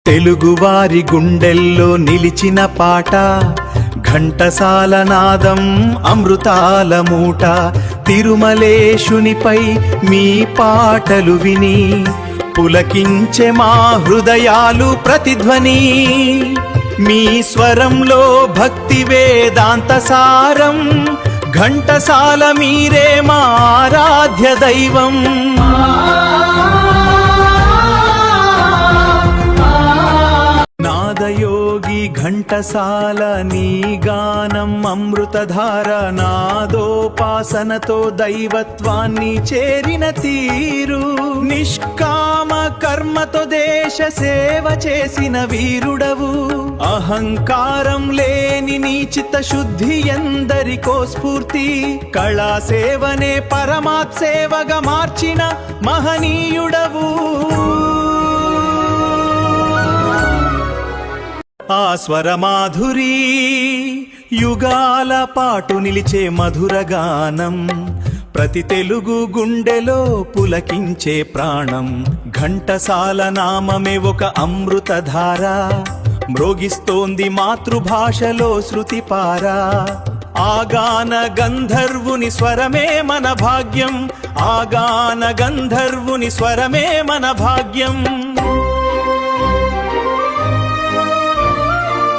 తెలుగువారి గుండెల్లో నిలిచిన పాట ఘంటసాల నాదం అమృతాల మూట. తిరుమలేశునిపై మీ పాటలు విని పులకించే మా హృదయాలు ప్రతిధ్వని. మీ స్వరంలో భక్తి వేదాంత సారం, ఘంటసాల మీరే మా ఆరాధ్య దైవం. నాదయోగి ఘంటసాల నీ గానం అమృతధార. నాదోపాసనతో దైవత్వాన్ని చేరిన తీరు, నిష్కామ కర్మతో దేశ సేవ చేసిన వీరుడవు. అహంకారం లేని నీ చిత్తశుద్ధి ఎందరికో స్ఫూర్తి. కళా సేవనే పరమాత్ సేవగా మార్చిన మహనీయుడవు. ఆ స్వరమాధురి యుగాల పాటు నిలిచే మధురగానం, ప్రతి తెలుగు గుండెలో పులకించే ప్రాణం. ఘంటసాల నామమే ఒక అమృతధార, మ్రోగిస్తోంది మాతృభాషలో శృతిపార. ఆగాన గంధర్వుని స్వరమే మన భాగ్యం, ఆగాన గంధర్వుని స్వరమే మన భాగ్యం.